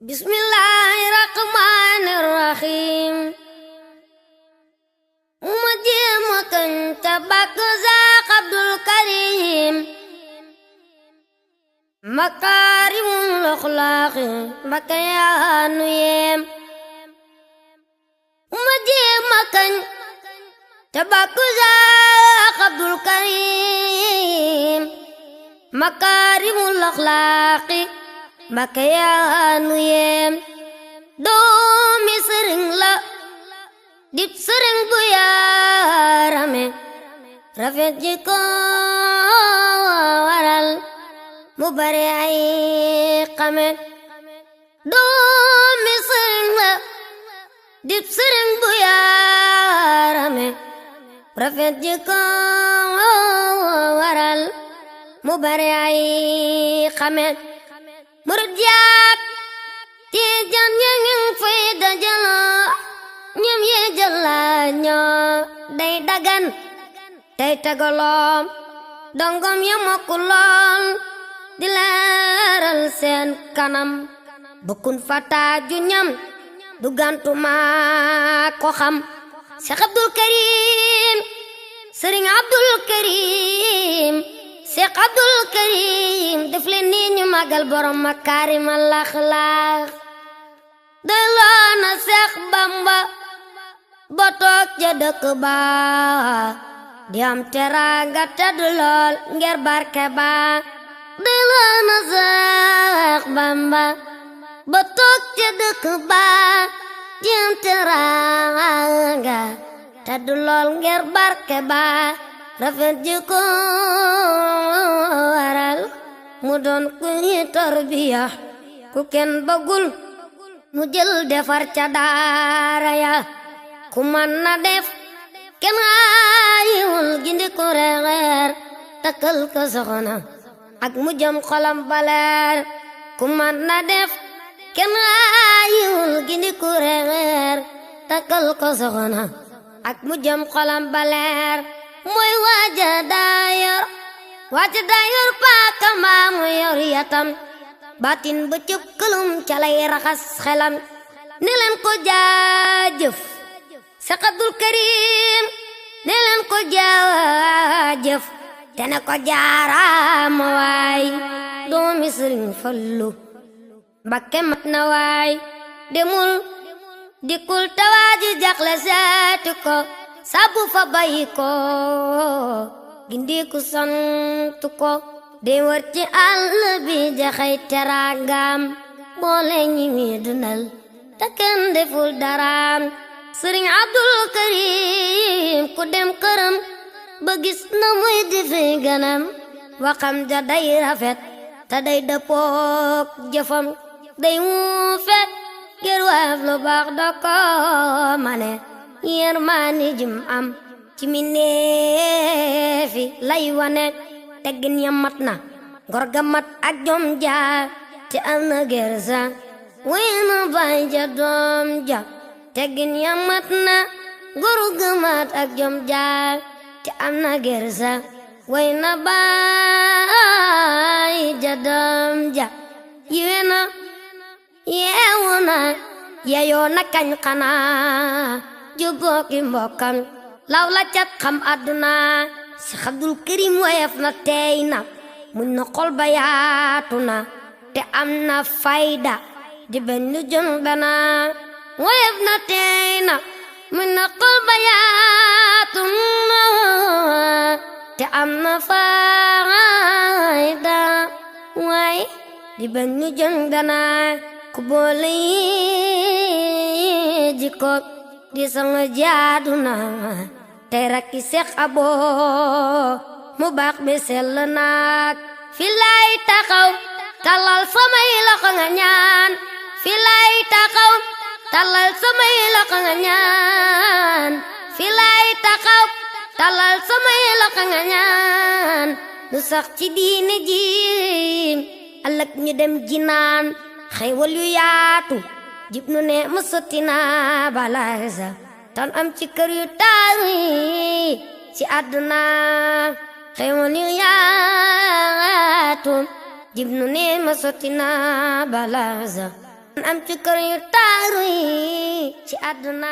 Bismillahirrahmanirrahim. Ma jéem a kañ te bàkk Seex Abdul Karim makaarimul axlaaqi Mbakke yaa nu yem. Ma jéem a kañ te bàkk Seex Abdul Karim makaarimul axlaaqi Mbakke yaa nu yem. doomi sëriñ la dib sëriñ bu yaarame rafet jikko waral mu bare ay xame. doomi sëriñ la dib sëriñ bu yaarame rafet jikko waral mu bare ay xame. murid yaak Tijaan ña fay dajaloo ñoom yee jëla ñoo day dagan tey tegaloo dongom ya mokku lool di leeral seen kanam bukkun fataaju ñam du gantuma ko xam. Seex Abdul Karim Sëriñ Abdul Karim Seex Abdul Karim def leen ni ñu magal borom makaarimal axlaaq. delloo na Seex Bamba ba toog ca dëkk ba di am teraanga tedd lool ngir barke ba. delloo na Seex Bamba ba toog ca dëkk ba di am teraanga tedd lool ngir barke ba. rafet jikko waral mu doon ku ñi tarbiya ku kenn bëggul mu jël defar ca daara ya. ku man na def kenn aayiwul gindi ku reer takkal ko soxna ak mu jëm xolam baleer. ku man na def kenn aayiwul gindi ku reer takkal ko soxna ak mu jëm xolam baleer. mooy waaja dayor paaka mbaa mu yor yatam batin ba cëb këlum ca lay raxas xelam. ne leen ko jaajëf Seex Abdul Karim ne leen ko jaajëf te ne ko jaaraama waay. doomi Sëriñ Fallu Mbakke mat na waay. demul dikkul tawaaji jaxle seeti ko sabu fa bayi ko gindi ku sant ko de wër ci àll bi jaxay teraangam boole ñi mi dundal te kenn deful daraam. Sëriñ Abdul Karim ku dem këram ba gis na muy defe ganam waxam ja day rafet te day dëppook jëfam day wuufet ngir waaf lu baax da ko mane. yërmaani jum am ci mindeefi lay wane teggin ya mat na ngor ga mat ak jom ja te am na gersa way na baay ja doom ja. teggin ya mat na ngor ga mat ak jom ja te am na gersa way na baay ja doom ja. yiwe na yeewu na yeyoo na kañ xanaa jubooki mbokkam law la cat xam àdduna. Seex Abdul Karim woyof na teey na muñ na xol ba yaatu na te am na fayda di benn jon bana. woyof na teey na muñ na xol ba yaatu na te am na fayda waay di benn jon bana. ku boole yi jikko di sanga jaadu na tey rakki Seex Abo mu baax bi sell naak. fi lay taxaw talal samay loxo nga ñaan. fi lay taxaw talal samay loxo nga ñaan. fi lay taxaw talal samay loxo nga ñaan. lu sax ci diine ji ëllëg ñu dem jinaan xéewal yu yaatu jib nu ne ma sotti na balaay sa tan am ci kër yu taari ci àdduna. xéewal yu yaatu jib nu ne ma sotti na balaay sa am ci kër yu taaru yi ci àdduna